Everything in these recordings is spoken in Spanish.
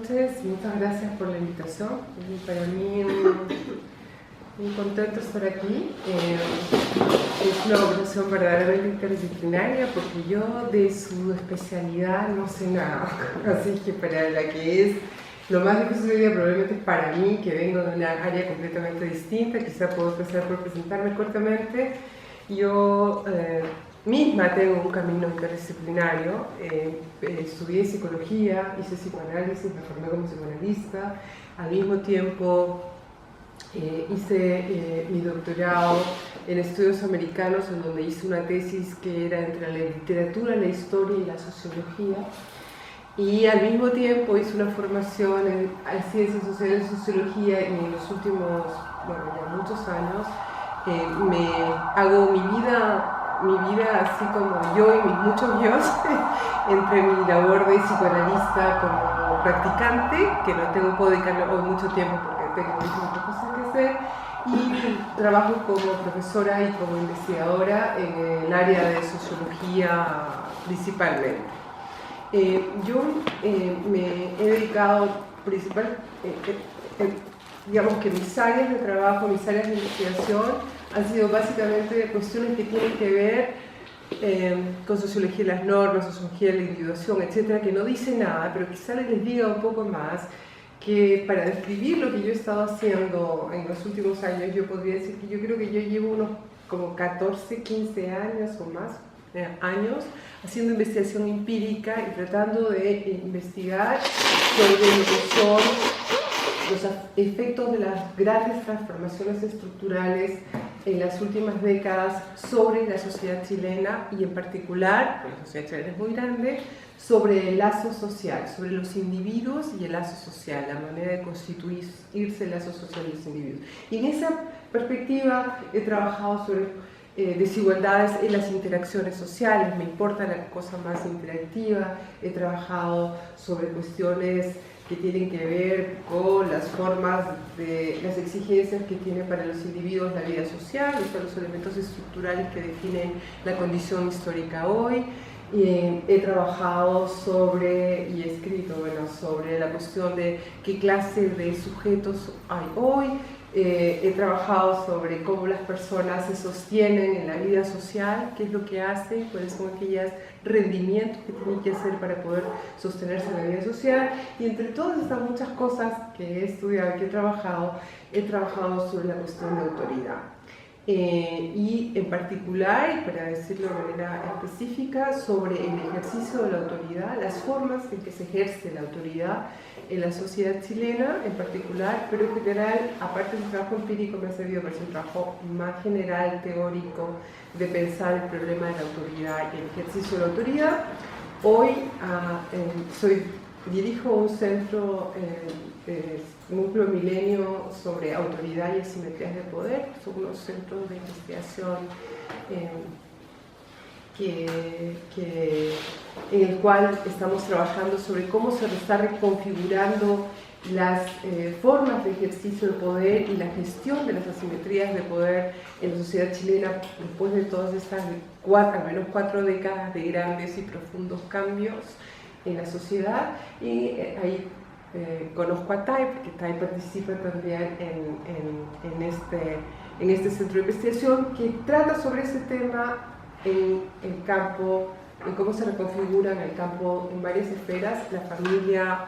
noches, muchas gracias por la invitación. Para mí muy contento estar aquí. Es una operación verdaderamente interdisciplinaria porque yo de su especialidad no sé nada, así que para la que es lo más difícil hoy día probablemente es para mí, que vengo de una área completamente distinta. Quizá puedo empezar por presentarme cortamente. Yo misma tengo un camino interdisciplinario. Estudié psicología, hice psicoanálisis, me formé como psicoanalista. Al mismo tiempo hice mi doctorado en estudios americanos, en donde hice una tesis que era entre la literatura, la historia y la sociología. Y al mismo tiempo hice una formación en ciencias sociales y sociología, y en los últimos, ya muchos años, me hago mi vida así como yo y mis muchos yos, entre mi labor de psicoanalista como practicante, que no puedo dedicarle hoy mucho tiempo porque tengo muchas cosas que hacer, y trabajo como profesora y como investigadora en el área de sociología principalmente. Yo me he dedicado digamos que mis áreas de trabajo, mis áreas de investigación han sido básicamente cuestiones que tienen que ver con sociología de las normas, sociología de la individuación, etcétera, que no dice nada, pero quizá les diga un poco más, que para describir lo que yo he estado haciendo en los últimos años, yo podría decir que yo creo que yo llevo unos como 14, 15 años o más años haciendo investigación empírica y tratando de investigar sobre lo que son los efectos de las grandes transformaciones estructurales en las últimas décadas sobre la sociedad chilena, y en particular, porque la sociedad chilena es muy grande, sobre el lazo social, sobre los individuos y el lazo social, la manera de constituirse el lazo social de los individuos. Y en esa perspectiva he trabajado sobre desigualdades en las interacciones sociales, me importa la cosa más interactiva. He trabajado sobre cuestiones que tienen que ver con las formas de las exigencias que tiene para los individuos la vida social, son los elementos estructurales que definen la condición histórica hoy. He trabajado sobre y he escrito sobre la cuestión de qué clase de sujetos hay hoy. He trabajado sobre cómo las personas se sostienen en la vida social, qué es lo que hacen, cuáles son aquellos rendimientos que tienen que hacer para poder sostenerse en la vida social. Y entre todas estas muchas cosas que he estudiado, que he trabajado sobre la cuestión de autoridad. Y en particular, y para decirlo de manera específica, sobre el ejercicio de la autoridad, las formas en que se ejerce la autoridad en la sociedad chilena en particular, pero en general, aparte del trabajo empírico, me ha servido para hacer un trabajo más general, teórico, de pensar el problema de la autoridad y el ejercicio de la autoridad. Hoy dirijo un centro Núcleo Milenio sobre autoridad y asimetrías de poder. Son unos centros de investigación en el cual estamos trabajando sobre cómo se está reconfigurando las formas de ejercicio de poder y la gestión de las asimetrías de poder en la sociedad chilena después de todas estas al menos 4 décadas de grandes y profundos cambios en la sociedad. Y ahí conozco a Tai, porque Tai participa también en este centro de investigación que trata sobre ese tema en el campo, en cómo se reconfigura en el campo en varias esferas, la familia,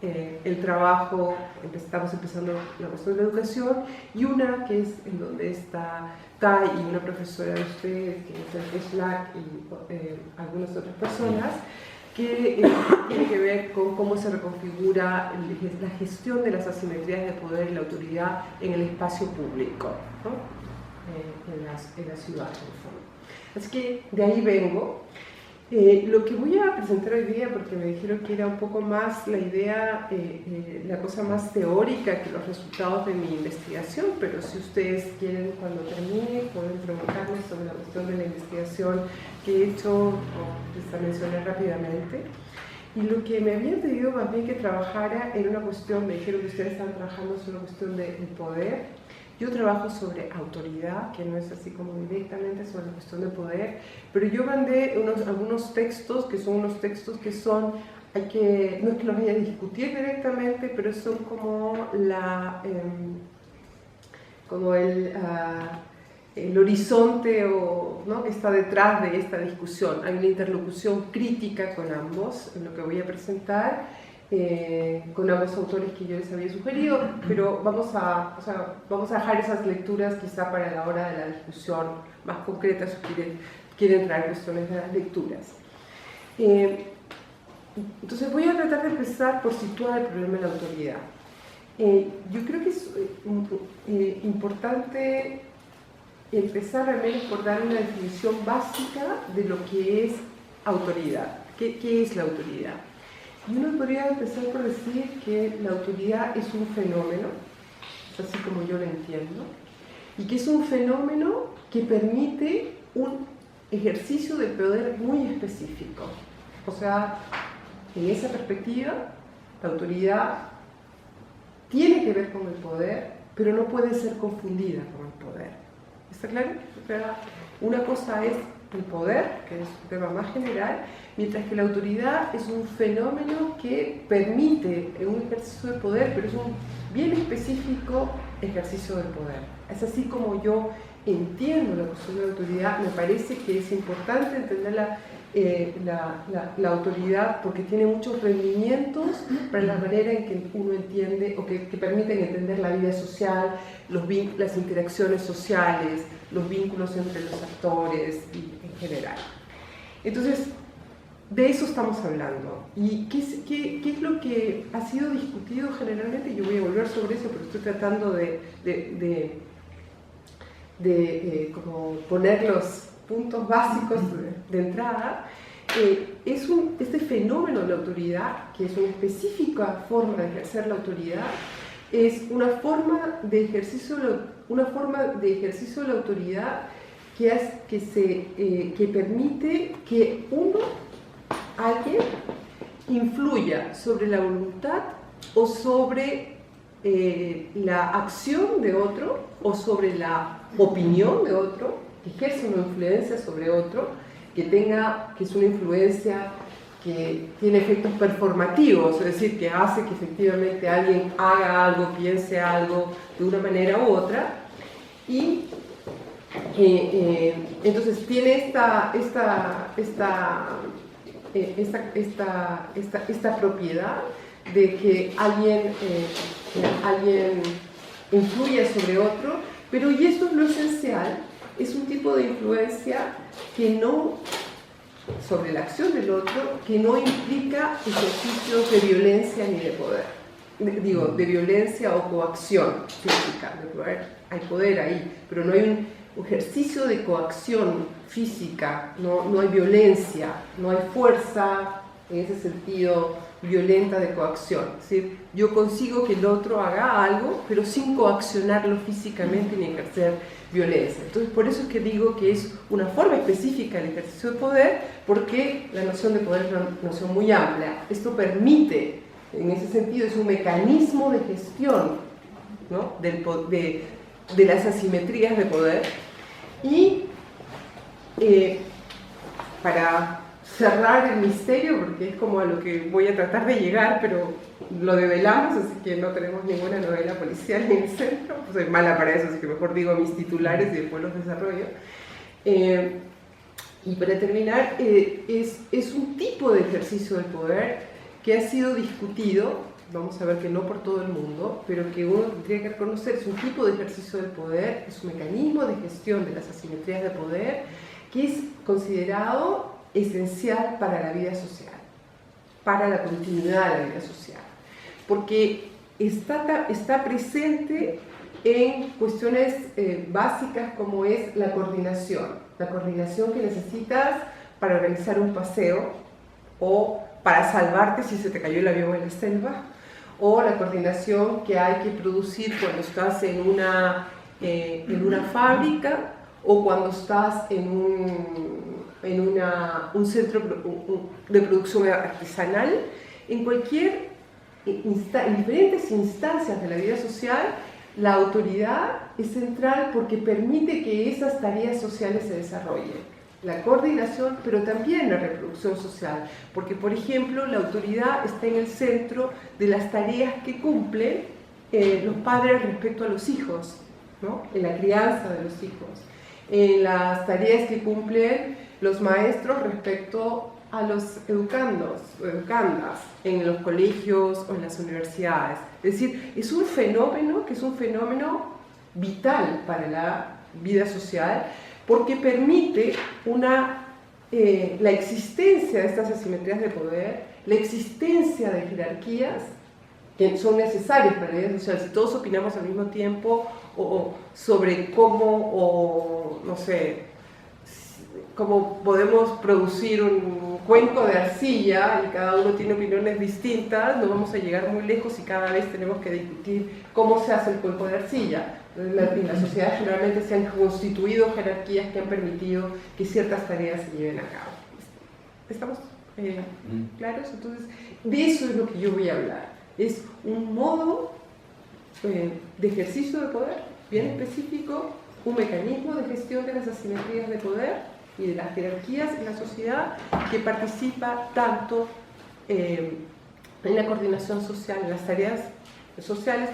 el trabajo. Estamos empezando la cuestión de la educación, y una que es en donde está Tai y una profesora de ustedes, que es Slack, y algunas otras personas, que tiene que ver con cómo se reconfigura la gestión de las asimetrías de poder y la autoridad en el espacio público, ¿no? en la ciudad, en el fondo. Así que de ahí vengo. Lo que voy a presentar hoy día, porque me dijeron que era un poco más la idea, la cosa más teórica que los resultados de mi investigación, pero si ustedes quieren, cuando termine, pueden preguntarme sobre la cuestión de la investigación que he hecho, o les mencioné rápidamente. Y lo que me habían pedido más bien que trabajara en una cuestión, me dijeron que ustedes están trabajando sobre una cuestión del poder. Yo trabajo sobre autoridad, que no es así como directamente sobre la cuestión de poder, pero yo mandé algunos textos que son no es que los haya a discutir directamente, pero son como el horizonte ¿no? que está detrás de esta discusión. Hay una interlocución crítica con ambos, en lo que voy a presentar, con ambos autores que yo les había sugerido, pero vamos a dejar esas lecturas quizá para la hora de la discusión más concreta, si quieren traer cuestiones de las lecturas. Entonces voy a tratar de empezar por situar el problema de la autoridad. Yo creo que es importante empezar al menos por dar una definición básica de lo que es autoridad. ¿Qué es la autoridad? Y uno podría empezar por decir que la autoridad es un fenómeno, así como yo lo entiendo, y que es un fenómeno que permite un ejercicio de poder muy específico. O sea, en esa perspectiva, la autoridad tiene que ver con el poder, pero no puede ser confundida con el poder. ¿Está claro? O sea, una cosa es el poder, que es un tema más general, mientras que la autoridad es un fenómeno que permite un ejercicio de poder, pero es un bien específico ejercicio de poder. Es así como yo entiendo la cuestión de la autoridad. Me parece que es importante entender la autoridad porque tiene muchos rendimientos para la manera en que uno entiende o que permiten entender la vida social, las interacciones sociales, los vínculos entre los actores y en general. Entonces, de eso estamos hablando. ¿Y qué es lo que ha sido discutido generalmente? Yo voy a volver sobre eso, pero estoy tratando de como poner los puntos básicos de entrada. Este fenómeno de la autoridad, que es una específica forma de ejercer la autoridad, es una forma de ejercicio de la autoridad que permite que alguien influya sobre la voluntad o sobre la acción de otro o sobre la opinión de otro, que ejerce una influencia sobre otro, que es una influencia que tiene efectos performativos, es decir, que hace que efectivamente alguien haga algo, piense algo de una manera u otra, y entonces tiene esta propiedad de que alguien influye sobre otro, pero, y esto es lo esencial, es un tipo de influencia sobre la acción del otro, que no implica ejercicios de violencia ni de poder. De violencia o coacción física, de poder. Hay poder ahí, pero no hay un ejercicio de coacción física, no hay violencia, no hay fuerza en ese sentido violenta de coacción. Es decir, yo consigo que el otro haga algo, pero sin coaccionarlo físicamente ni ejercer violencia. Entonces, por eso es que digo que es una forma específica del ejercicio de poder, porque la noción de poder es una noción muy amplia. Esto permite, en ese sentido, es un mecanismo de gestión, ¿no? de las asimetrías de poder. Y para cerrar el misterio, porque es como a lo que voy a tratar de llegar, pero lo develamos, así que no tenemos ninguna novela policial en el centro, soy mala para eso, así que mejor digo mis titulares y después los desarrollo. Y para terminar, es un tipo de ejercicio del poder que ha sido discutido, vamos a ver que no por todo el mundo, pero que uno tendría que reconocer, es un tipo de ejercicio del poder, es un mecanismo de gestión de las asimetrías de poder que es considerado esencial para la vida social, para la continuidad de la vida social, porque está presente en cuestiones básicas como es la coordinación que necesitas para organizar un paseo o para salvarte si se te cayó el avión en la selva, o la coordinación que hay que producir cuando estás en una fábrica o cuando estás en un centro de producción artesanal. En diferentes instancias de la vida social, la autoridad es central porque permite que esas tareas sociales se desarrollen. la coordinación, pero también la reproducción social, porque por ejemplo la autoridad está en el centro de las tareas que cumplen los padres respecto a los hijos, ¿no? En la crianza de los hijos, en las tareas que cumplen los maestros respecto a los educandos o educandas en los colegios o en las universidades. Es decir, es un fenómeno que es un fenómeno vital para la vida social, porque permite la existencia de estas asimetrías de poder, la existencia de jerarquías que son necesarias para la vida social. Si todos opinamos al mismo tiempo o sobre cómo, no sé, cómo podemos producir un cuenco de arcilla y cada uno tiene opiniones distintas, no vamos a llegar muy lejos y cada vez tenemos que discutir cómo se hace el cuenco de arcilla. En la sociedad generalmente se han constituido jerarquías que han permitido que ciertas tareas se lleven a cabo. ¿Estamos claros? Entonces, de eso es lo que yo voy a hablar. Es un modo de ejercicio de poder bien específico, un mecanismo de gestión de las asimetrías de poder y de las jerarquías en la sociedad que participa tanto en la coordinación social, en las tareas sociales,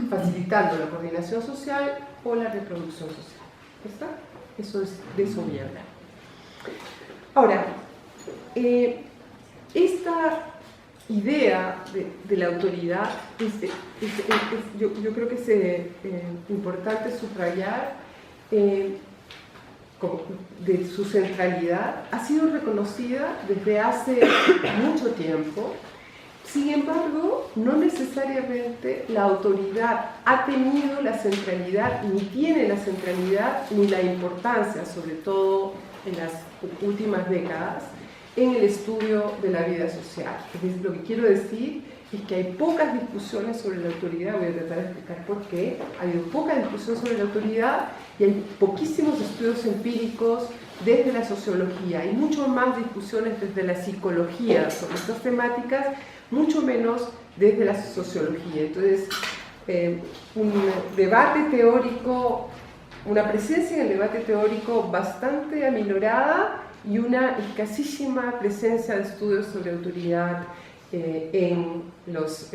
facilitando la coordinación social o la reproducción social. ¿Está? De eso voy a hablar. Ahora, esta idea de la autoridad yo creo que es importante subrayar de su centralidad, ha sido reconocida desde hace mucho tiempo. Sin embargo, no necesariamente la autoridad ha tenido la centralidad, ni tiene la centralidad, ni la importancia, sobre todo en las últimas décadas, en el estudio de la vida social. Entonces, lo que quiero decir es que hay pocas discusiones sobre la autoridad, voy a tratar de explicar por qué. Ha habido poca discusión sobre la autoridad y hay poquísimos estudios empíricos desde la sociología y mucho más discusiones desde la psicología sobre estas temáticas, mucho menos desde la sociología. Entonces, un debate teórico, una presencia en el debate teórico bastante aminorada y una escasísima presencia de estudios sobre autoridad en los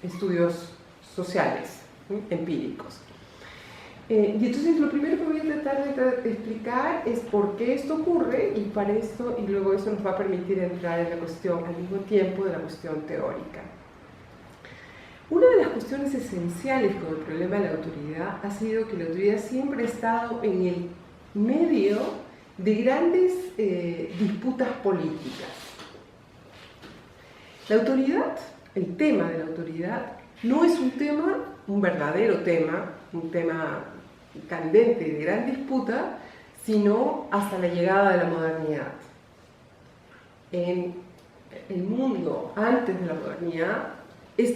estudios sociales, empíricos. Y entonces lo primero que voy a tratar de explicar es por qué esto ocurre y para esto, y luego eso nos va a permitir entrar en la cuestión al mismo tiempo de la cuestión teórica. Una de las cuestiones esenciales con el problema de la autoridad ha sido que la autoridad siempre ha estado en el medio de grandes disputas políticas. La autoridad, el tema de la autoridad, no es un verdadero tema, un tema candente de gran disputa, sino hasta la llegada de la modernidad. En el mundo antes de la modernidad,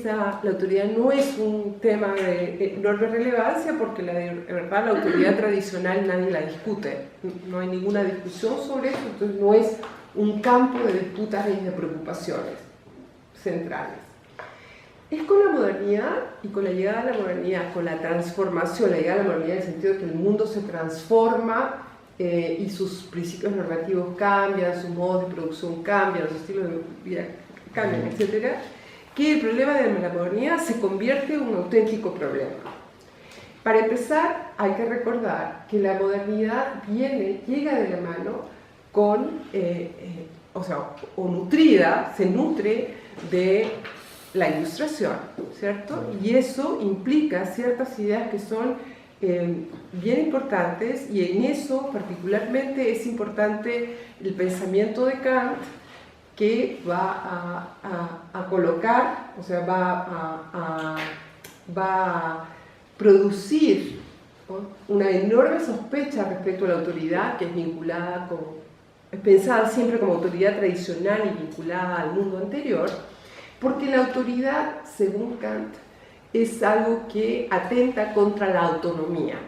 la autoridad no es un tema de enorme relevancia porque de verdad la autoridad tradicional nadie la discute, no hay ninguna discusión sobre eso, entonces no es un campo de disputas ni de preocupaciones centrales. Es con la modernidad y con la llegada de la modernidad, con la transformación, la llegada de la modernidad en el sentido de que el mundo se transforma y sus principios normativos cambian, sus modos de producción cambian, los estilos de vida cambian, etc., que el problema de la modernidad se convierte en un auténtico problema. Para empezar, hay que recordar que la modernidad llega de la mano con, nutrida, se nutre de la ilustración, ¿cierto? Y eso implica ciertas ideas que son bien importantes, y en eso particularmente es importante el pensamiento de Kant, que va a colocar, o sea, va a producir, ¿no?, una enorme sospecha respecto a la autoridad, que es vinculada es pensada siempre como autoridad tradicional y vinculada al mundo anterior, porque la autoridad, según Kant, es algo que atenta contra la autonomía.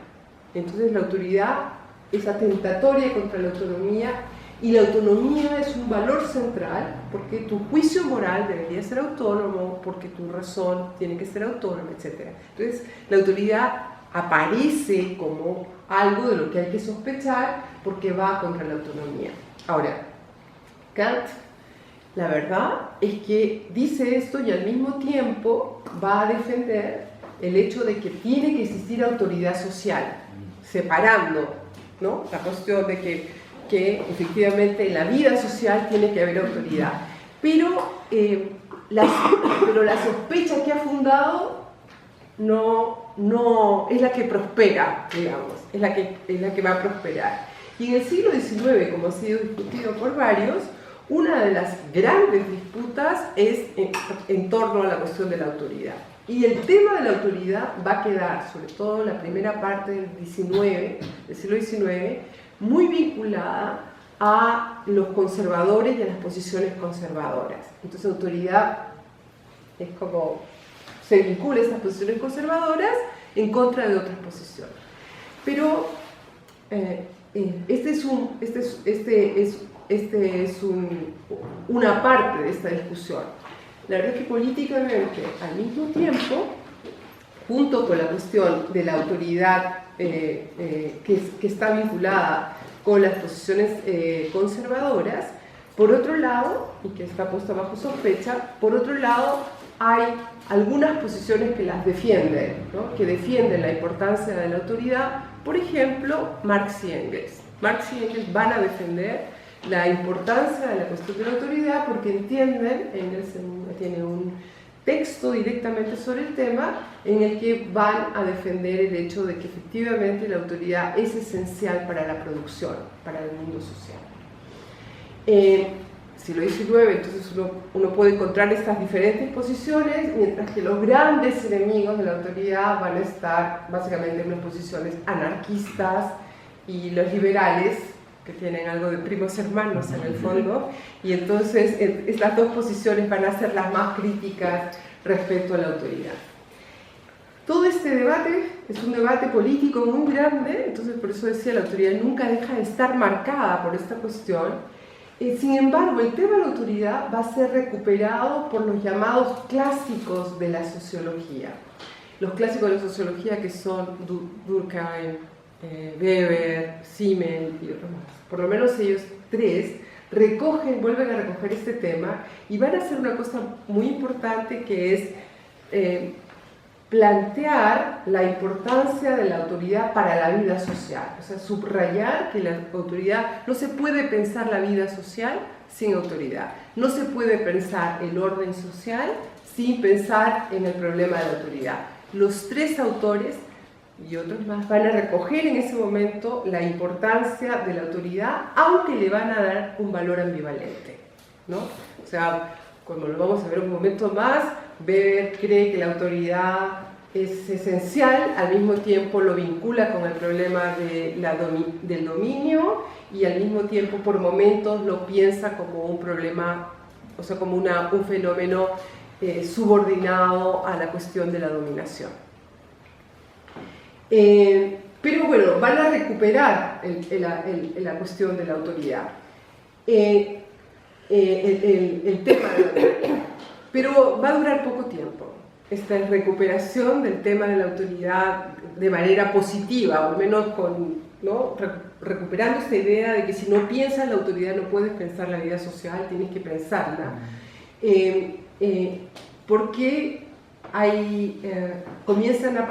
Entonces la autoridad es atentatoria contra la autonomía, y la autonomía es un valor central porque tu juicio moral debería ser autónomo, porque tu razón tiene que ser autónoma, etc. Entonces la autoridad aparece como algo de lo que hay que sospechar porque va contra la autonomía. Ahora, Kant, la verdad es que dice esto y al mismo tiempo va a defender el hecho de que tiene que existir autoridad social, separando, ¿no?, la cuestión de que efectivamente en la vida social tiene que haber autoridad. Pero la sospecha que ha fundado no es la que prospera, digamos, es la que va a prosperar. Y en el siglo XIX, como ha sido discutido por varios, una de las grandes disputas es en torno a la cuestión de la autoridad. Y el tema de la autoridad va a quedar, sobre todo en la primera parte del siglo XIX, muy vinculada a los conservadores y a las posiciones conservadoras. Entonces, autoridad es como se vincula a esas posiciones conservadoras en contra de otras posiciones. Pero una parte de esta discusión. La verdad es que políticamente, al mismo tiempo, junto con la cuestión de la autoridad que está vinculada con las posiciones conservadoras, por otro lado, y que está puesta bajo sospecha, por otro lado hay algunas posiciones que las defienden, ¿no?, que defienden la importancia de la autoridad. Por ejemplo, Marx y Engels. Marx y Engels van a defender la importancia de la cuestión de la autoridad porque entienden, Engels tiene un texto directamente sobre el tema en el que van a defender el hecho de que efectivamente la autoridad es esencial para la producción, para el mundo social. Siglo XIX, entonces uno puede encontrar estas diferentes posiciones, mientras que los grandes enemigos de la autoridad van a estar básicamente en unas posiciones anarquistas y los liberales, que tienen algo de primos hermanos en el fondo, y entonces estas dos posiciones van a ser las más críticas respecto a la autoridad. Todo este debate es un debate político muy grande, entonces por eso decía, la autoridad nunca deja de estar marcada por esta cuestión. Sin embargo, el tema de la autoridad va a ser recuperado por los llamados clásicos de la sociología. Los clásicos de la sociología que son Durkheim, Weber, Simmel y otros más. Por lo menos ellos tres vuelven a recoger este tema y van a hacer una cosa muy importante que es plantear la importancia de la autoridad para la vida social, o sea, subrayar que la autoridad, no se puede pensar la vida social sin autoridad, no se puede pensar el orden social sin pensar en el problema de la autoridad. Los tres autores y otros más van a recoger en ese momento la importancia de la autoridad, aunque le van a dar un valor ambivalente, ¿no? O sea, como lo vamos a ver un momento más, Weber cree que la autoridad es esencial, al mismo tiempo lo vincula con el problema del dominio y al mismo tiempo por momentos lo piensa como un problema, o sea, como un fenómeno subordinado a la cuestión de la dominación. Pero bueno, van a recuperar la cuestión de la autoridad. El tema de la autoridad. Pero va a durar poco tiempo esta recuperación del tema de la autoridad de manera positiva, o al menos ¿no?, recuperando esta idea de que si no piensas la autoridad no puedes pensar la vida social, tienes que pensarla. Porque comienzan a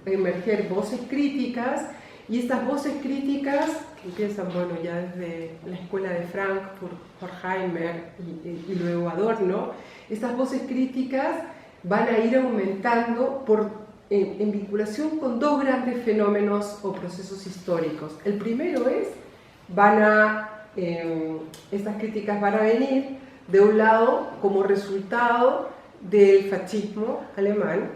emerger voces críticas, y estas voces críticas que empiezan, bueno, ya desde la escuela de Frankfurt, Horkheimer y luego Adorno, estas voces críticas van a ir aumentando en vinculación con dos grandes fenómenos o procesos históricos. El primero es, estas críticas van a venir de un lado como resultado del fascismo alemán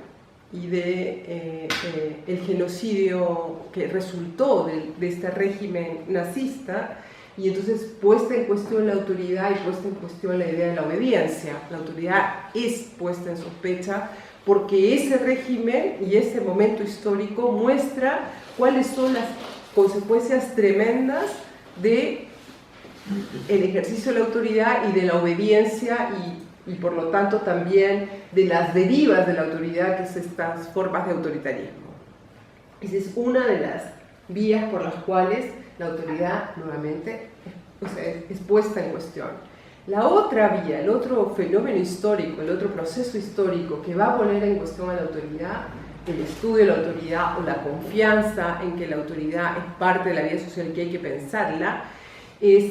y el genocidio que resultó de este régimen nazista, y entonces puesta en cuestión la autoridad y puesta en cuestión la idea de la obediencia. La autoridad es puesta en sospecha porque ese régimen y ese momento histórico muestra cuáles son las consecuencias tremendas del ejercicio de la autoridad y de la obediencia y por lo tanto también de las derivas de la autoridad, que es estas formas de autoritarismo. Esa es una de las vías por las cuales la autoridad nuevamente es puesta en cuestión. La otra vía, el otro fenómeno histórico, el otro proceso histórico que va a poner en cuestión a la autoridad, el estudio de la autoridad o la confianza en que la autoridad es parte de la vida social y que hay que pensarla, es,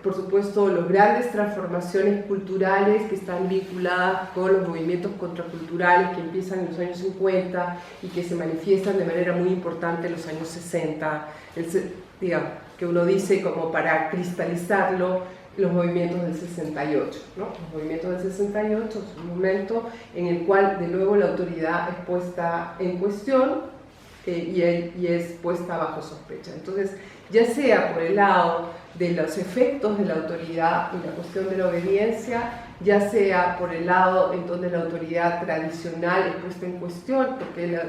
por supuesto, las grandes transformaciones culturales que están vinculadas con los movimientos contraculturales que empiezan en los años 50 y que se manifiestan de manera muy importante en los años 60, digamos, que uno dice como para cristalizarlo, los movimientos del 68, ¿no? Los movimientos del 68 es un momento en el cual de nuevo la autoridad es puesta en cuestión y es puesta bajo sospecha. Entonces, ya sea por el lado de los efectos de la autoridad y la cuestión de la obediencia, ya sea por el lado en donde la autoridad tradicional es puesta en cuestión, porque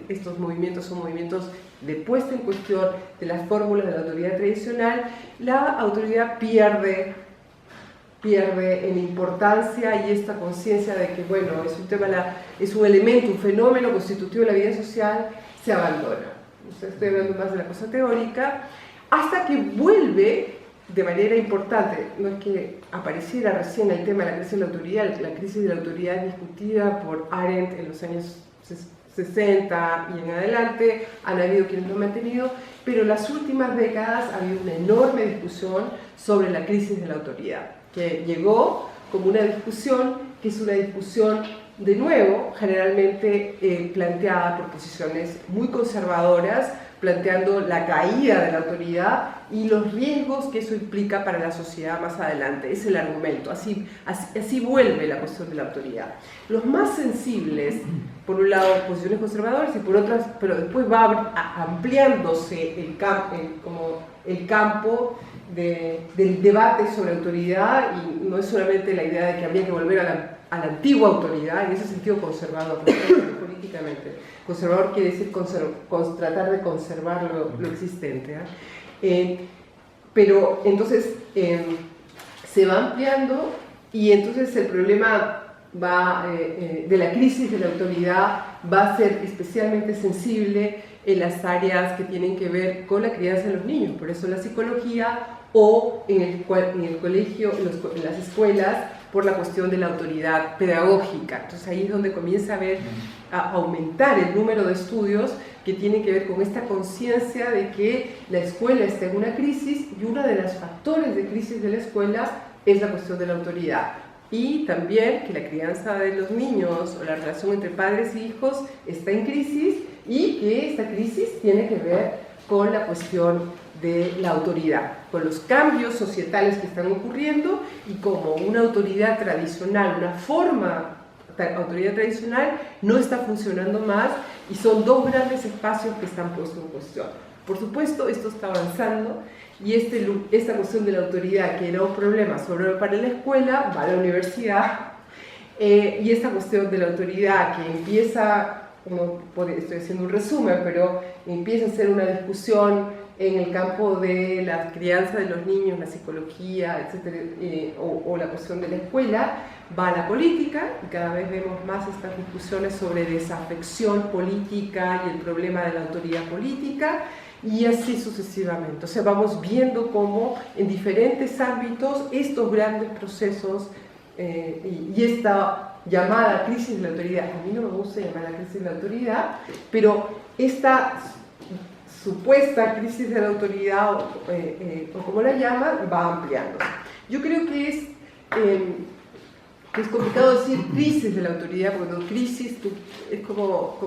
estos movimientos son movimientos de puesta en cuestión de las fórmulas de la autoridad tradicional, la autoridad pierde en importancia y esta conciencia de que, bueno, es un elemento, un fenómeno constitutivo de la vida social, se abandona. Estoy hablando más de la cosa teórica, hasta que vuelve de manera importante. No es que apareciera recién el tema de la crisis de la autoridad. La crisis de la autoridad es discutida por Arendt en los años 60 y en adelante, han habido quienes lo han mantenido, pero en las últimas décadas ha habido una enorme discusión sobre la crisis de la autoridad, que llegó como una discusión que es una discusión, de nuevo, generalmente planteada por posiciones muy conservadoras, planteando la caída de la autoridad y los riesgos que eso implica para la sociedad más adelante. Es el argumento, así vuelve la cuestión de la autoridad. Los más sensibles, por un lado, posiciones conservadoras y por otras, pero después va ampliándose el campo del debate sobre autoridad, y no es solamente la idea de que habría que volver a la antigua autoridad, en ese sentido conservador, políticamente. Conservador quiere decir tratar de conservar lo existente. Pero entonces se va ampliando y entonces el problema de la crisis de la autoridad va a ser especialmente sensible en las áreas que tienen que ver con la crianza de los niños, por eso la psicología, o en el colegio, en las escuelas, por la cuestión de la autoridad pedagógica. Entonces ahí es donde comienza a aumentar el número de estudios que tienen que ver con esta conciencia de que la escuela está en una crisis y uno de los factores de crisis de la escuela es la cuestión de la autoridad. Y también que la crianza de los niños o la relación entre padres e hijos está en crisis y que esta crisis tiene que ver con la cuestión de la autoridad, con los cambios societales que están ocurriendo y como una autoridad tradicional, una autoridad tradicional no está funcionando más y son dos grandes espacios que están puestos en cuestión. Por supuesto, esto está avanzando y esta cuestión de la autoridad, que era un problema sobre para la escuela, va a la universidad, y esta cuestión de la autoridad que empieza, estoy haciendo un resumen, pero empieza a ser una discusión en el campo de la crianza de los niños, la psicología, etcétera, o la cuestión de la escuela, va a la política, y cada vez vemos más estas discusiones sobre desafección política y el problema de la autoridad política, y así sucesivamente. O sea, vamos viendo cómo en diferentes ámbitos estos grandes procesos y esta llamada crisis de la autoridad, a mí no me gusta llamar la crisis de la autoridad, pero esta supuesta crisis de la autoridad, o como la llaman, va ampliando. Yo creo que es complicado decir crisis de la autoridad, porque crisis es como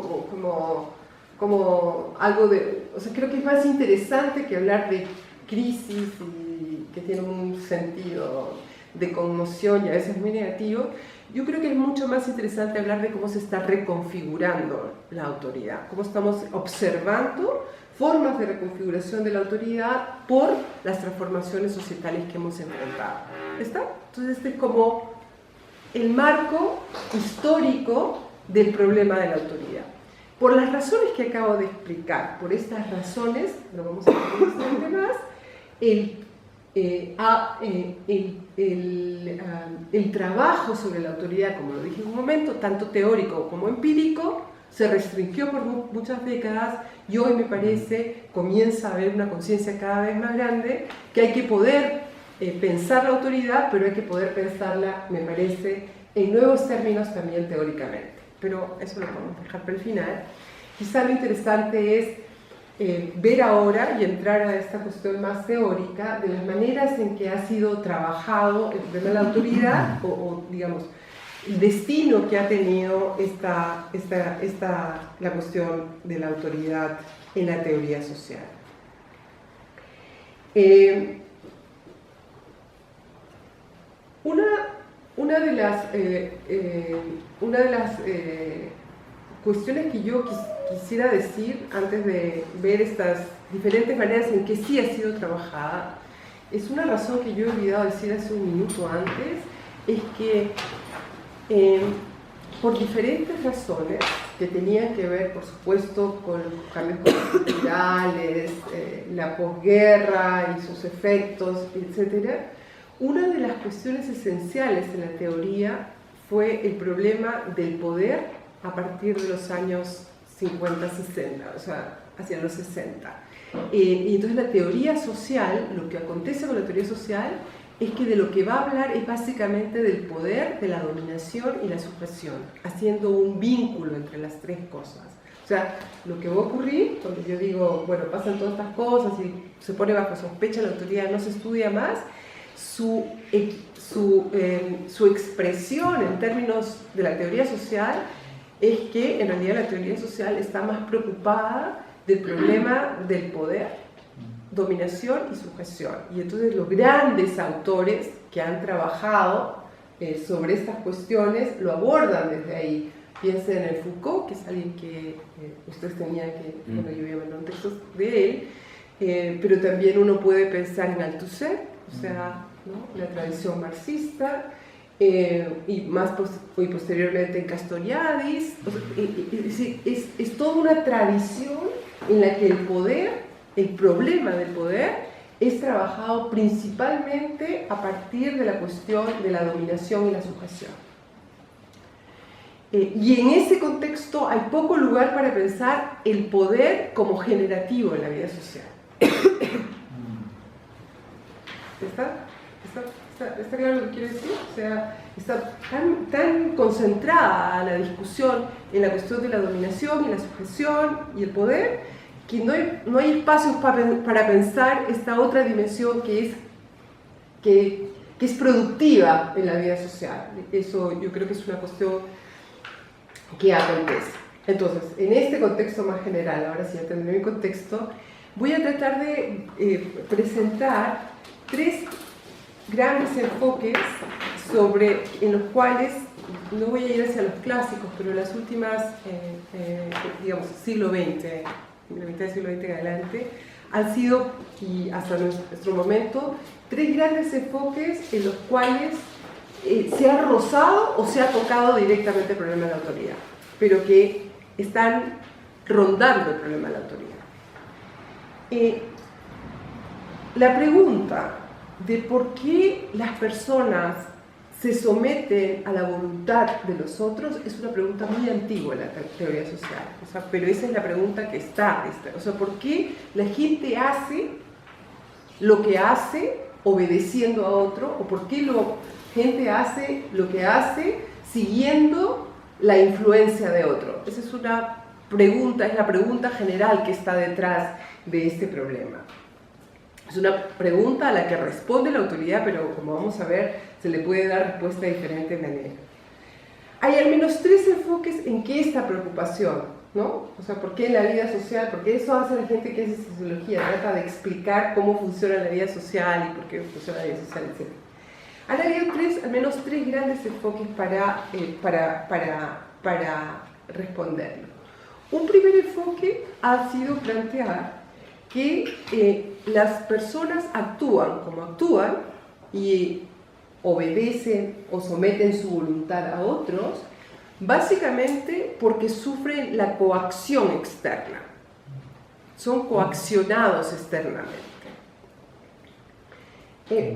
algo de... O sea, creo que es más interesante que hablar de crisis, y que tiene un sentido de conmoción y a veces muy negativo. Yo creo que es mucho más interesante hablar de cómo se está reconfigurando la autoridad, cómo estamos observando formas de reconfiguración de la autoridad por las transformaciones societales que hemos enfrentado. ¿Está? Entonces este es como el marco histórico del problema de la autoridad. Por las razones que acabo de explicar, por estas razones, lo vamos a ver bastante más, el trabajo sobre la autoridad, como lo dije en un momento, tanto teórico como empírico, se restringió por muchas décadas y hoy me parece comienza a haber una conciencia cada vez más grande que hay que poder pensar la autoridad, pero hay que poder pensarla, me parece, en nuevos términos también teóricamente. Pero eso lo podemos dejar para el final. Quizá lo interesante es ver ahora y entrar a esta cuestión más teórica de las maneras en que ha sido trabajado el problema de la autoridad o digamos, el destino que ha tenido la cuestión de la autoridad en la teoría social. Una de las cuestiones que yo quisiera decir antes de ver estas diferentes maneras en que sí ha sido trabajada, es una razón que yo he olvidado decir hace un minuto antes, es que por diferentes razones que tenían que ver, por supuesto, con los cambios culturales, la posguerra y sus efectos, etc., una de las cuestiones esenciales en la teoría fue el problema del poder a partir de los años 50, 60, o sea, hacia los 60. Y entonces la teoría social, lo que acontece con la teoría social, es que de lo que va a hablar es básicamente del poder, de la dominación y la supresión, haciendo un vínculo entre las tres cosas. O sea, lo que va a ocurrir, cuando yo digo, bueno, pasan todas estas cosas y se pone bajo sospecha la autoridad, no se estudia más, su expresión en términos de la teoría social es que en realidad la teoría social está más preocupada del problema del poder, dominación y sujeción. Y entonces los grandes autores que han trabajado sobre estas cuestiones lo abordan desde ahí. Piensen en Foucault, que es alguien que ustedes tenían que, bueno, yo voy a mandar un texto de él, pero también uno puede pensar en Althusser, o sea, ¿no?, la tradición marxista, y posteriormente en Castoriadis. O sea, es toda una tradición en la que el poder, el problema del poder, es trabajado principalmente a partir de la cuestión de la dominación y la sujeción. Y en ese contexto hay poco lugar para pensar el poder como generativo en la vida social. ¿Está claro lo que quiero decir? O sea, está tan concentrada la discusión en la cuestión de la dominación y la sujeción y el poder, que no hay espacios para pensar esta otra dimensión que es productiva en la vida social. Eso yo creo que es una cuestión que acontece. Entonces, en este contexto más general, ahora sí ya tendré mi contexto, voy a tratar de presentar tres grandes enfoques en los cuales, no voy a ir hacia los clásicos, pero las últimas, digamos, siglo XX, la mitad del siglo XX en adelante, han sido, y hasta nuestro momento, tres grandes enfoques en los cuales se ha rozado o se ha tocado directamente el problema de la autoridad, pero que están rondando el problema de la autoridad. La pregunta de por qué las personas se someten a la voluntad de los otros es una pregunta muy antigua en la teoría social, o sea, pero esa es la pregunta que está, o sea, ¿por qué la gente hace lo que hace obedeciendo a otro, o por qué la gente hace lo que hace siguiendo la influencia de otro? Esa es una pregunta, es la pregunta general que está detrás de este problema. Es una pregunta a la que responde la autoridad, pero como vamos a ver, se le puede dar respuesta de diferente manera. Hay al menos tres enfoques en que esta preocupación, ¿no? O sea, ¿por qué en la vida social? Porque eso hace la gente que hace sociología, trata de explicar cómo funciona la vida social y por qué funciona la vida social, etc. Han habido al menos tres grandes enfoques para responderlo. Un primer enfoque ha sido plantear que las personas actúan como actúan y obedecen o someten su voluntad a otros, básicamente porque sufren la coacción externa. Son coaccionados externamente.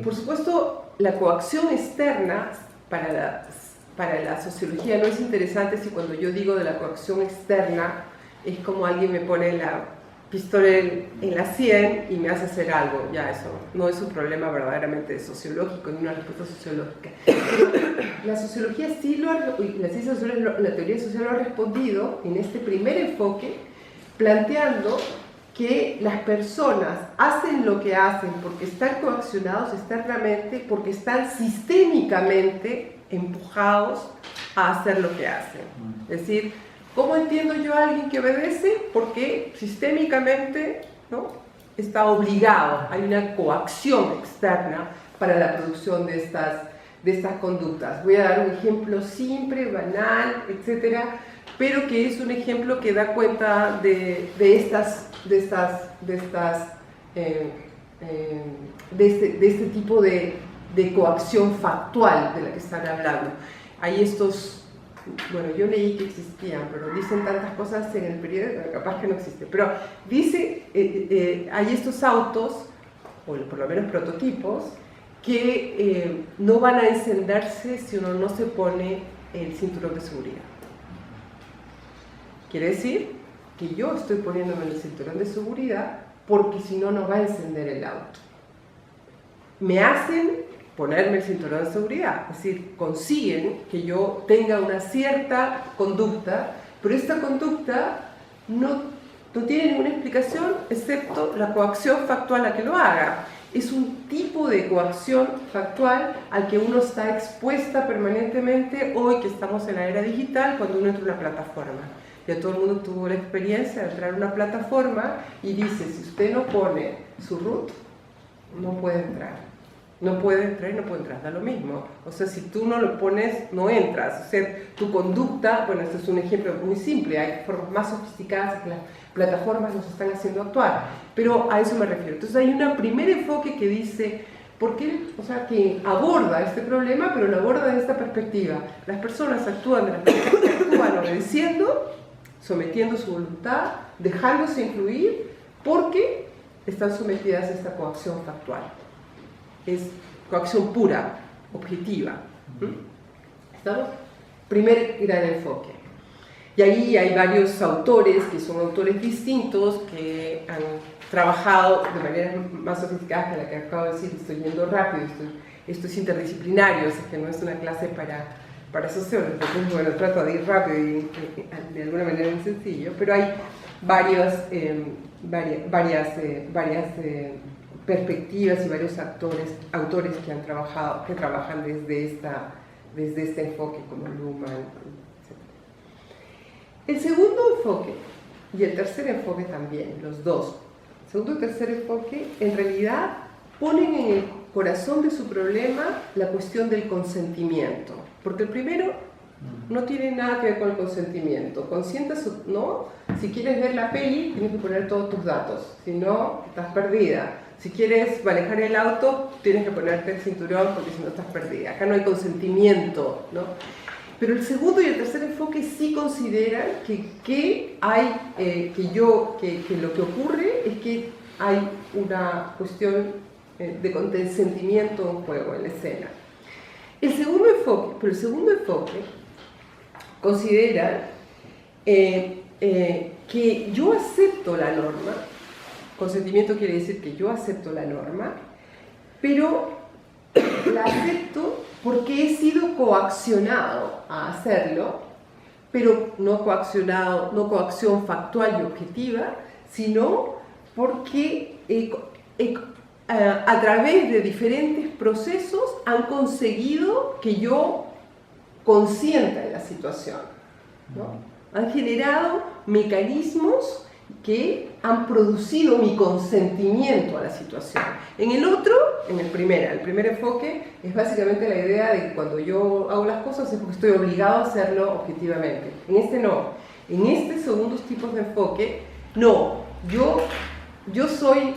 Por supuesto, la coacción externa para para la sociología no es interesante si cuando yo digo de la coacción externa es como alguien me pone la pistola en la sien y me hace hacer algo. Ya, eso no es un problema verdaderamente sociológico ni una respuesta sociológica. La sociología sí la teoría social lo ha respondido en este primer enfoque, planteando que las personas hacen lo que hacen porque están coaccionados externamente, porque están sistémicamente empujados a hacer lo que hacen. Es decir, ¿cómo entiendo yo a alguien que obedece? Porque sistémicamente, ¿no?, está obligado, hay una coacción externa para la producción de estas conductas. Voy a dar un ejemplo simple, banal, etcétera, pero que es un ejemplo que da cuenta de este tipo de coacción factual de la que están hablando. Hay estos, bueno, yo leí que existían, pero dicen tantas cosas en el periódico, capaz que no existe, pero dice, hay estos autos, o por lo menos prototipos, que no van a encenderse si uno no se pone el cinturón de seguridad. Quiere decir que yo estoy poniéndome el cinturón de seguridad porque si no, no va a encender el auto. Me hacen ponerme el cinturón de seguridad, es decir, consiguen que yo tenga una cierta conducta, pero esta conducta no tiene ninguna explicación excepto la coacción factual a que lo haga. Es un tipo de coacción factual al que uno está expuesta permanentemente hoy que estamos en la era digital cuando uno entra en una plataforma. Ya todo el mundo tuvo la experiencia de entrar a una plataforma y dice, si usted no pone su root, no puede entrar. No puede entrar y no puede entrar, da lo mismo. O sea, si tú no lo pones, no entras. O sea, tu conducta, bueno, este es un ejemplo muy simple, hay formas más sofisticadas que las plataformas nos están haciendo actuar, pero a eso me refiero. Entonces hay un primer enfoque que dice, ¿por qué? O sea, que aborda este problema, pero lo aborda desde esta perspectiva. Las personas actúan de la manera que actúan obedeciendo, sometiendo su voluntad, dejándose influir, porque están sometidas a esta coacción factual. Es coacción pura, objetiva. ¿Estamos? Primer gran enfoque. Y ahí hay varios autores, que son autores distintos, que han trabajado de manera más sofisticada que la que acabo de decir. Estoy yendo rápido, esto es interdisciplinario, es que no es una clase para sociólogos. Entonces, bueno, trato de ir rápido y de alguna manera muy sencillo, pero hay varias perspectivas y varios autores que trabajan desde este enfoque, como Luhmann, etc. El segundo enfoque y el tercer enfoque también, los dos, el segundo y tercer enfoque, en realidad ponen en el corazón de su problema la cuestión del consentimiento, porque el primero no tiene nada que ver con el consentimiento. Consientas, ¿no? Si quieres ver la peli, tienes que poner todos tus datos, si no, estás perdida. Si quieres manejar el auto, tienes que ponerte el cinturón porque si no estás perdida. Acá no hay consentimiento, ¿no? Pero el segundo y el tercer enfoque sí consideran que lo que ocurre es que hay una cuestión de consentimiento en juego, en la escena. El segundo enfoque considera que yo acepto la norma. Consentimiento quiere decir que yo acepto la norma, pero la acepto porque he sido coaccionado a hacerlo, pero no coacción factual y objetiva, sino porque a través de diferentes procesos han conseguido que yo consienta en la situación, ¿no? Han generado mecanismos que han producido mi consentimiento a la situación. En el primer enfoque es básicamente la idea de que cuando yo hago las cosas es porque estoy obligado a hacerlo objetivamente. En este no. En este segundo tipo de enfoque, no. Yo soy...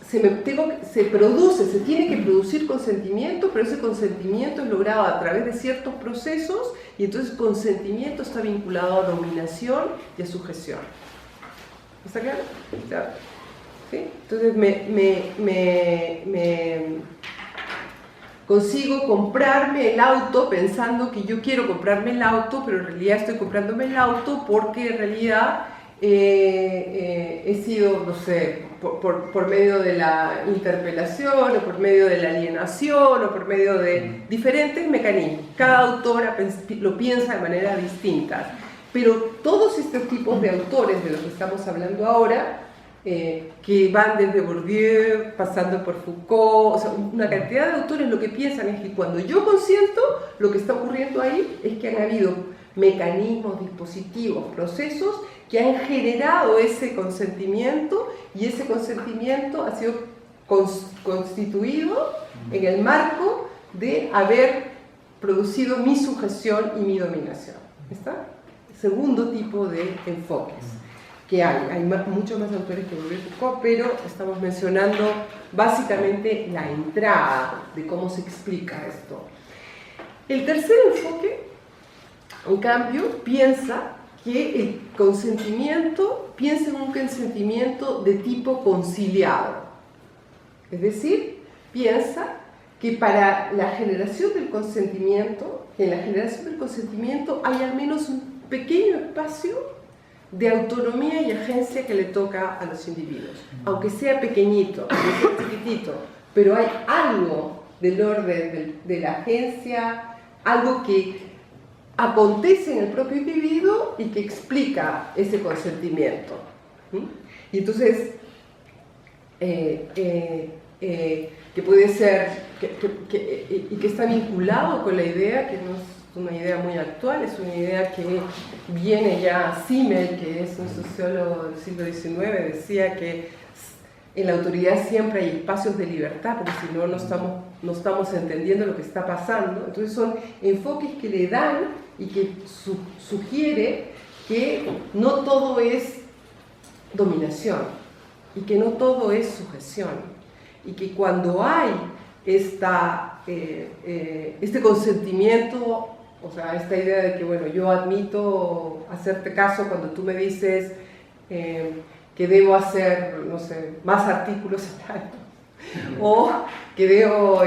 se tiene que producir consentimiento, pero ese consentimiento es logrado a través de ciertos procesos y entonces el consentimiento está vinculado a dominación y a sujeción. ¿Está claro? ¿sí? Entonces consigo comprarme el auto pensando que yo quiero comprarme el auto, pero en realidad estoy comprándome el auto porque en realidad he sido, no sé, por medio de la interpelación o por medio de la alienación o por medio de diferentes mecanismos. Cada autora lo piensa de manera distinta, pero todos estos tipos de autores de los que estamos hablando ahora, que van desde Bourdieu, pasando por Foucault, o sea, una cantidad de autores, lo que piensan es que cuando yo consiento, lo que está ocurriendo ahí es que han habido mecanismos, dispositivos, procesos que han generado ese consentimiento, y ese consentimiento ha sido constituido en el marco de haber producido mi sujeción y mi dominación. ¿Está? Segundo tipo de enfoques que hay muchos más autores que Bourdieu y Foucault, pero estamos mencionando básicamente la entrada de cómo se explica esto. El tercer enfoque, en cambio, piensa que el consentimiento, piensa en un consentimiento de tipo conciliado. Es decir, piensa que para la generación del consentimiento, en la generación del consentimiento hay al menos un pequeño espacio de autonomía y agencia que le toca a los individuos, aunque sea pequeñito, aunque sea chiquitito, pero hay algo del orden de la agencia, algo que acontece en el propio individuo y que explica ese consentimiento. Y entonces, que puede ser, y que está vinculado con la idea, que no es una idea muy actual, es una idea que viene ya. Simmel, que es un sociólogo del siglo XIX, decía que en la autoridad siempre hay espacios de libertad, porque si no, no estamos entendiendo lo que está pasando. Entonces son enfoques que le dan y que sugiere que no todo es dominación y que no todo es sujeción, y que cuando hay este consentimiento, o sea, esta idea de que, bueno, yo admito hacerte caso cuando tú me dices que debo hacer, no sé, más artículos al año, o que debo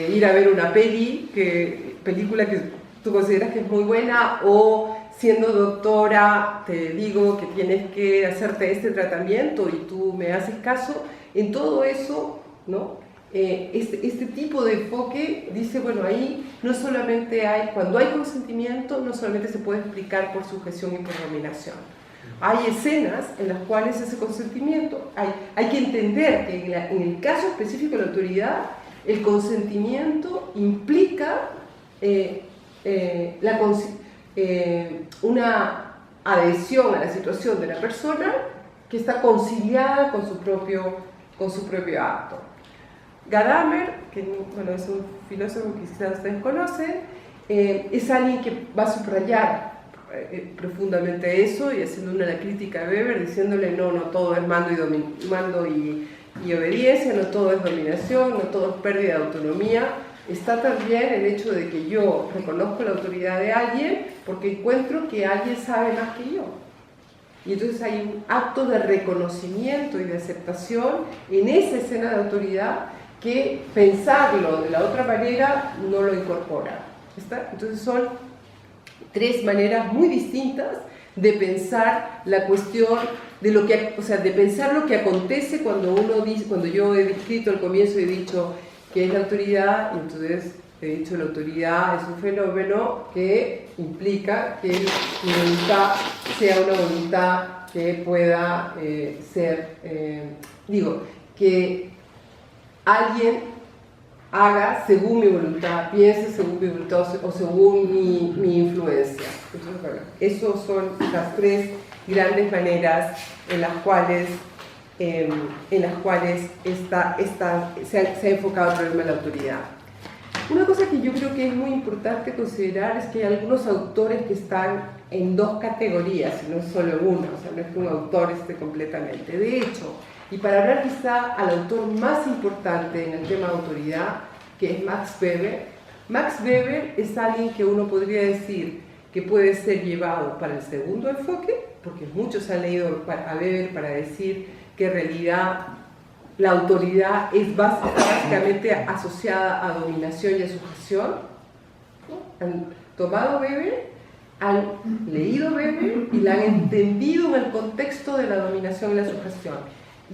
ir a ver una película que tú consideras que es muy buena, o siendo doctora te digo que tienes que hacerte este tratamiento y tú me haces caso. En todo eso, ¿no? Este tipo de enfoque dice, bueno, ahí no solamente cuando hay consentimiento, no solamente se puede explicar por sujeción y por dominación. Hay escenas en las cuales ese consentimiento, hay que entender que en el caso específico de la autoridad, el consentimiento implica una adhesión a la situación de la persona que está conciliada con su propio acto. Gadamer, que bueno, es un filósofo que quizás ustedes conocen, es alguien que va a subrayar profundamente eso, y haciendo una crítica a Weber, diciéndole no todo es mando y obediencia, no todo es dominación, no todo es pérdida de autonomía. Está también el hecho de que yo reconozco la autoridad de alguien porque encuentro que alguien sabe más que yo. Y entonces hay un acto de reconocimiento y de aceptación en esa escena de autoridad que pensarlo de la otra manera no lo incorpora. ¿Está? Entonces son tres maneras muy distintas de pensar la cuestión de lo que, o sea, de pensar lo que acontece cuando uno dice, cuando yo he descrito al comienzo y he dicho que es la autoridad, y entonces he dicho la autoridad es un fenómeno que implica que mi voluntad sea una voluntad que pueda que alguien haga según mi voluntad, piense según mi voluntad o según mi influencia. Entonces, bueno, esas son las tres grandes maneras en las cuales se ha enfocado el problema de la autoridad. Una cosa que yo creo que es muy importante considerar es que hay algunos autores que están en dos categorías, y no solo una, o sea, no es que un autor esté completamente. De hecho, y para hablar quizá al autor más importante en el tema de autoridad, que es Max Weber es alguien que uno podría decir que puede ser llevado para el segundo enfoque, porque muchos han leído a Weber para decir que en realidad la autoridad está básicamente asociada a dominación y a sujeción. Han tomado Weber, han leído Weber y la han entendido en el contexto de la dominación y la sujeción.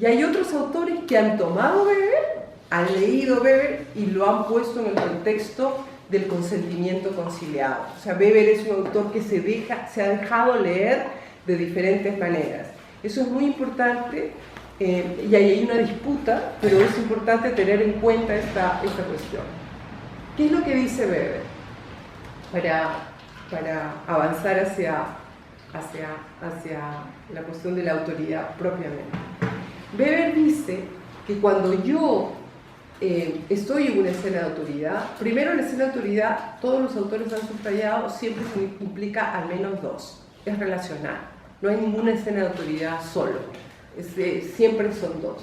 Y hay otros autores que han tomado Weber, han leído Weber y lo han puesto en el contexto del consentimiento conciliado. O sea, Weber es un autor que se ha dejado leer de diferentes maneras. Eso es muy importante y ahí hay una disputa, pero es importante tener en cuenta esta cuestión. ¿Qué es lo que dice Weber para avanzar hacia la cuestión de la autoridad propiamente? Weber dice que cuando yo estoy en una escena de autoridad, primero la escena de autoridad, todos los autores han subrayado, siempre implica al menos dos, es relacional, no hay ninguna escena de autoridad solo, siempre son dos.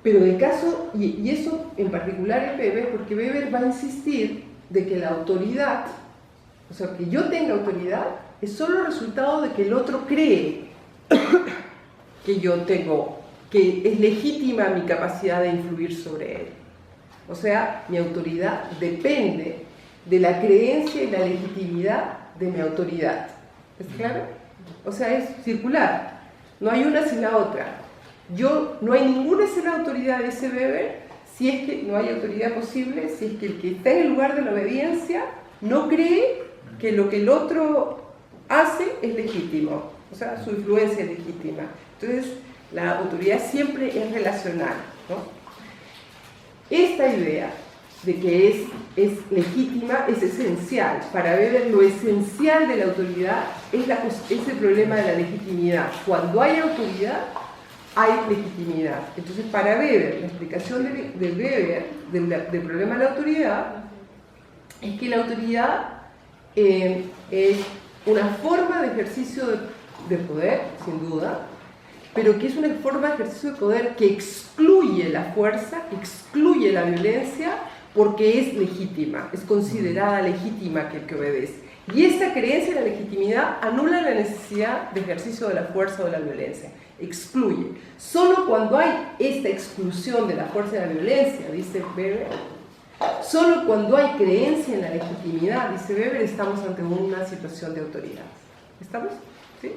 Pero en el caso, y eso en particular en Weber, porque Weber va a insistir de que la autoridad, o sea, que yo tenga autoridad, es solo resultado de que el otro cree que yo tengo, que es legítima mi capacidad de influir sobre él. O sea, mi autoridad depende de la creencia y la legitimidad de mi autoridad. ¿Es claro? O sea, es circular. No hay una sin la otra. No hay ninguna sin la autoridad, dice Weber, si es que no hay autoridad posible, si es que el que está en el lugar de la obediencia no cree que lo que el otro hace es legítimo. O sea, su influencia es legítima. Entonces, la autoridad siempre es relacional, ¿no? Esta idea de que es legítima es esencial. Para Weber, lo esencial de la autoridad es el problema de la legitimidad. Cuando hay autoridad, hay legitimidad. Entonces, para Weber, la explicación de Weber del problema de la autoridad es que la autoridad es una forma de ejercicio de poder, sin duda, pero que es una forma de ejercicio de poder que excluye la fuerza, que excluye la violencia, porque es legítima, es considerada legítima que el que obedece. Y esta creencia de la legitimidad anula la necesidad de ejercicio de la fuerza o de la violencia, excluye. Solo cuando hay esta exclusión de la fuerza y la violencia, dice Weber, solo cuando hay creencia en la legitimidad, dice Weber, estamos ante una situación de autoridad. ¿Estamos? ¿Sí?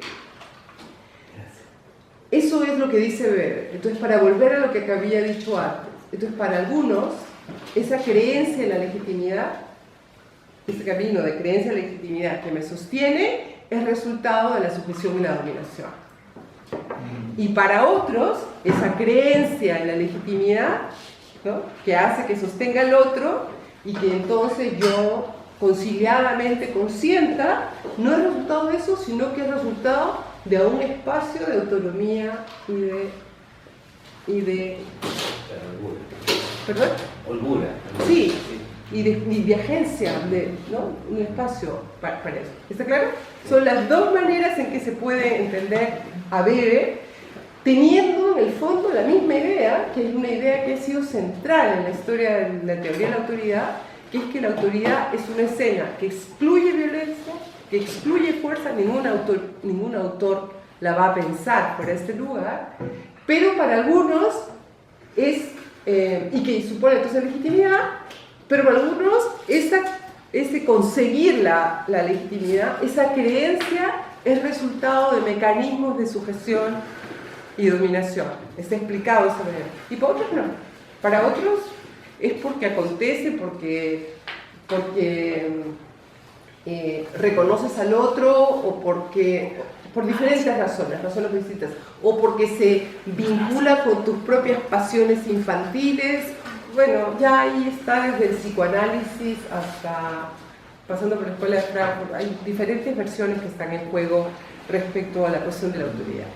Eso es lo que dice Weber. Entonces, para volver a lo que había dicho antes, entonces para algunos, esa creencia en la legitimidad, ese camino de creencia en la legitimidad que me sostiene, es resultado de la sujeción y la dominación. Y para otros, esa creencia en la legitimidad, ¿no?, que hace que sostenga al otro y que entonces yo conciliadamente consienta, no es resultado de eso, sino que es resultado de un espacio de autonomía y de ¿perdón? Holgura. Sí, y de agencia, ¿no? Un espacio para eso. ¿Está claro? Son las dos maneras en que se puede entender a Weber, teniendo en el fondo la misma idea, que es una idea que ha sido central en la historia de la teoría de la autoridad, que es que la autoridad es una escena que excluye violencia, que excluye fuerza, ningún autor la va a pensar por este lugar, pero para algunos es, y que supone entonces legitimidad, pero para algunos ese conseguir la legitimidad, esa creencia es resultado de mecanismos de sujeción y dominación. Está explicado de esa manera. Y para otros no. Para otros es porque acontece, porque reconoces al otro, o por diferentes razones distintas, o porque se vincula con tus propias pasiones infantiles. Bueno, ya ahí está desde el psicoanálisis hasta pasando por la escuela de Frankfurt. Hay diferentes versiones que están en juego respecto a la cuestión de la autoridad.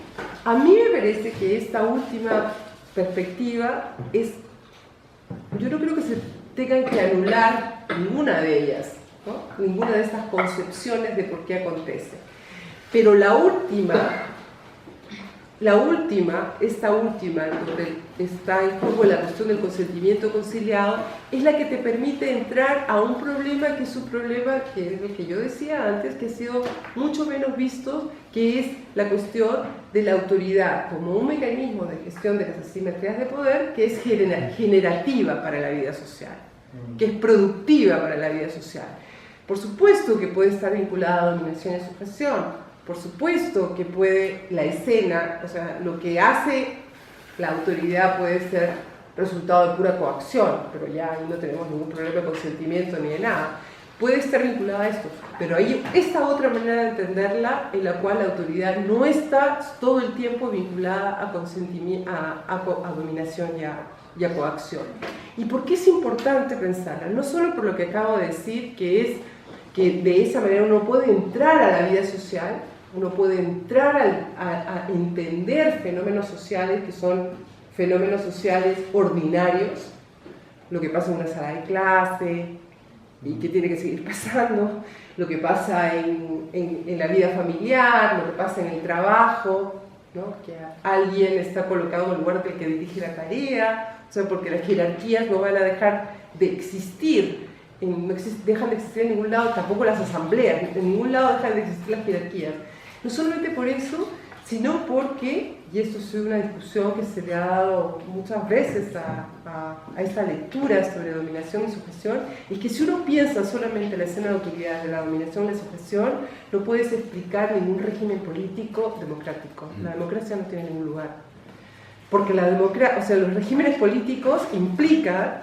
A mí me parece que esta última perspectiva yo no creo que se tengan que anular ninguna de ellas, ¿no? Ninguna de estas concepciones de por qué acontece. Pero esta última, en donde está en juego la cuestión del consentimiento conciliado, es la que te permite entrar a un problema que es un problema que es lo que yo decía antes, que ha sido mucho menos visto, que es la cuestión de la autoridad como un mecanismo de gestión de las asimetrías de poder que es generativa para la vida social, que es productiva para la vida social. Por supuesto que puede estar vinculada a dominación y sujeción, por supuesto que puede la escena, o sea, lo que hace la autoridad puede ser resultado de pura coacción, pero ya ahí no tenemos ningún problema de consentimiento ni de nada. Puede estar vinculada a esto, pero hay esta otra manera de entenderla en la cual la autoridad no está todo el tiempo vinculada a consentimiento, a dominación y a coacción. ¿Y por qué es importante pensarla? No solo por lo que acabo de decir, que es que de esa manera uno puede entrar a la vida social, uno puede entrar a entender fenómenos sociales que son fenómenos sociales ordinarios, lo que pasa en una sala de clase y que tiene que seguir pasando, lo que pasa en la vida familiar, lo que pasa en el trabajo, ¿no? Que alguien está colocado en el lugar del que dirige la tarea, o sea, porque las jerarquías no van a dejar de existir, dejan de existir en ningún lado, tampoco las asambleas, en ningún lado dejan de existir las jerarquías. No solamente por eso, sino porque, y esto es una discusión que se le ha dado muchas veces a esta lectura sobre dominación y sujeción, es que si uno piensa solamente en la escena de autoridad de la dominación y la sujeción, no puedes explicar ningún régimen político democrático. La democracia no tiene ningún lugar. Porque la democracia, o sea, los regímenes políticos implican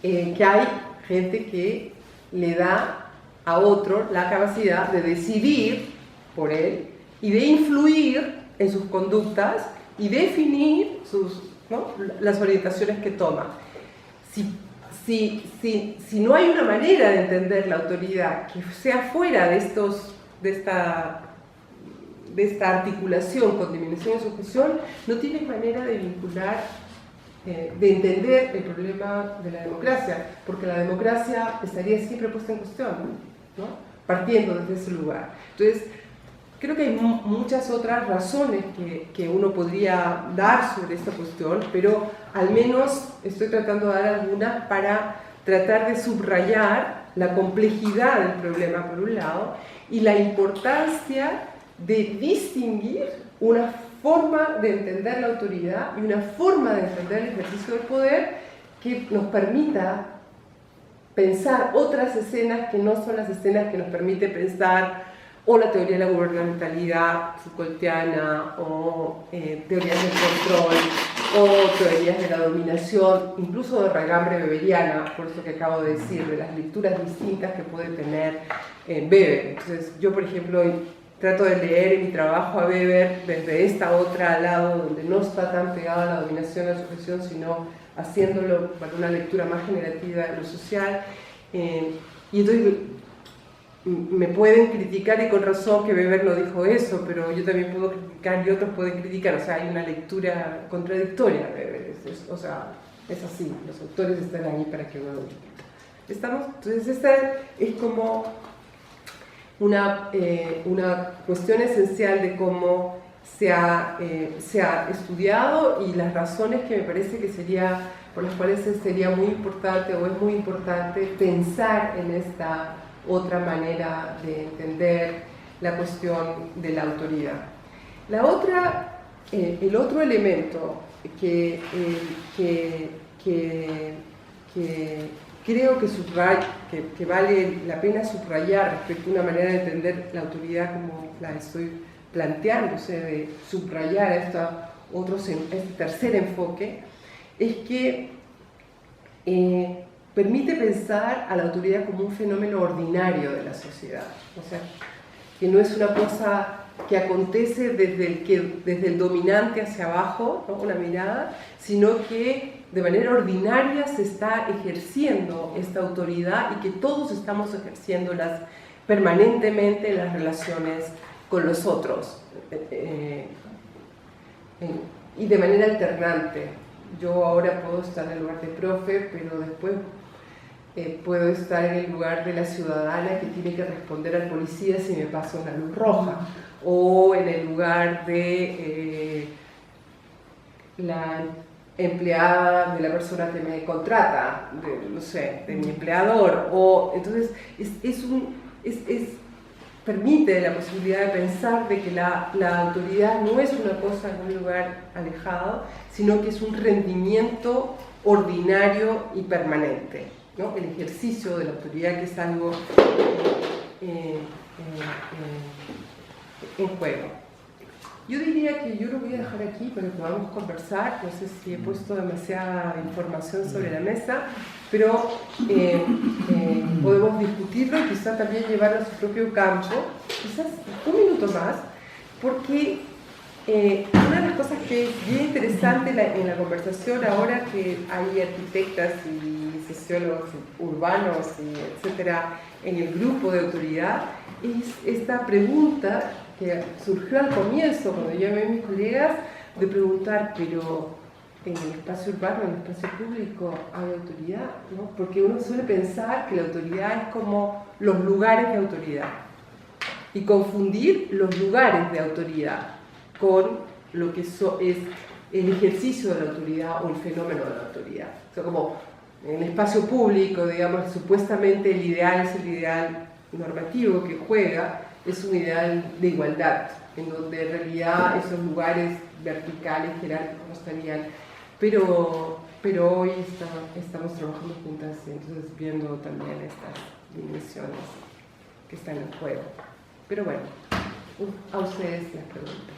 que hay gente que le da a otro la capacidad de decidir por él y de influir en sus conductas y definir ¿no? las orientaciones que toma. Si no hay una manera de entender la autoridad que sea fuera de esta articulación con dominación y sujeción, no tienes manera de vincular, de entender el problema de la democracia, porque la democracia estaría siempre puesta en cuestión, ¿no? Partiendo desde ese lugar. Entonces, creo que hay muchas otras razones que uno podría dar sobre esta cuestión, pero al menos estoy tratando de dar algunas para tratar de subrayar la complejidad del problema por un lado y la importancia de distinguir una forma de entender la autoridad y una forma de entender el ejercicio del poder que nos permita pensar otras escenas que no son las escenas que nos permite pensar o la teoría de la gubernamentalidad Foucaultiana, o teorías del control, o teorías de la dominación, incluso de regambre weberiana, por eso que acabo de decir, de las lecturas distintas que puede tener Weber. Entonces, yo, por ejemplo, trato de leer en mi trabajo a Weber desde esta otra lado, donde no está tan pegado a la dominación y a la sujeción, sino haciéndolo para una lectura más generativa de lo social. Y entonces, me pueden criticar y con razón que Weber no dijo eso, pero yo también puedo criticar y otros pueden criticar, o sea, hay una lectura contradictoria de Weber, o sea, es así, los autores están ahí para que uno lo critique. ¿Estamos? Entonces esta es como una cuestión esencial de cómo se ha estudiado y las razones que me parece que por las cuales sería muy importante o es muy importante pensar en esta otra manera de entender la cuestión de la autoridad. El otro elemento que creo que vale la pena subrayar respecto a una manera de entender la autoridad como la estoy planteando, o sea, de subrayar este tercer enfoque, es que permite pensar a la autoridad como un fenómeno ordinario de la sociedad, o sea, que no es una cosa que acontece desde el dominante hacia abajo, ¿no? Una mirada, sino que de manera ordinaria se está ejerciendo esta autoridad y que todos estamos ejerciéndolas permanentemente en las relaciones con los otros y de manera alternante. Yo ahora puedo estar en el lugar de profe, pero después puedo estar en el lugar de la ciudadana que tiene que responder al policía si me pasa una luz roja, o en el lugar de la empleada de la persona que me contrata, no sé, de mi empleador, o entonces permite la posibilidad de pensar de que la autoridad no es una cosa en un lugar alejado, sino que es un rendimiento ordinario y permanente, ¿no? El ejercicio de la autoridad, que es algo en juego. Yo diría que yo lo voy a dejar aquí para que podamos conversar. No sé si he puesto demasiada información sobre la mesa, pero podemos discutirlo y quizás también llevarlo a su propio campo. Quizás un minuto más, porque una de las cosas que es bien interesante en la conversación ahora que hay arquitectas y sociólogos urbanos, etcétera, en el grupo de autoridad, es esta pregunta que surgió al comienzo, cuando yo llamé a mis colegas, de preguntar, pero en el espacio urbano, en el espacio público, ¿hay autoridad? ¿No? Porque uno suele pensar que la autoridad es como los lugares de autoridad, y confundir los lugares de autoridad con lo que es el ejercicio de la autoridad o el fenómeno de la autoridad. O sea, como en el espacio público, digamos, supuestamente el ideal es el ideal normativo que juega, es un ideal de igualdad, en donde en realidad esos lugares verticales, jerárquicos no estarían, pero hoy estamos trabajando juntas y entonces viendo también estas dimensiones que están en juego. Pero bueno, a ustedes las preguntas.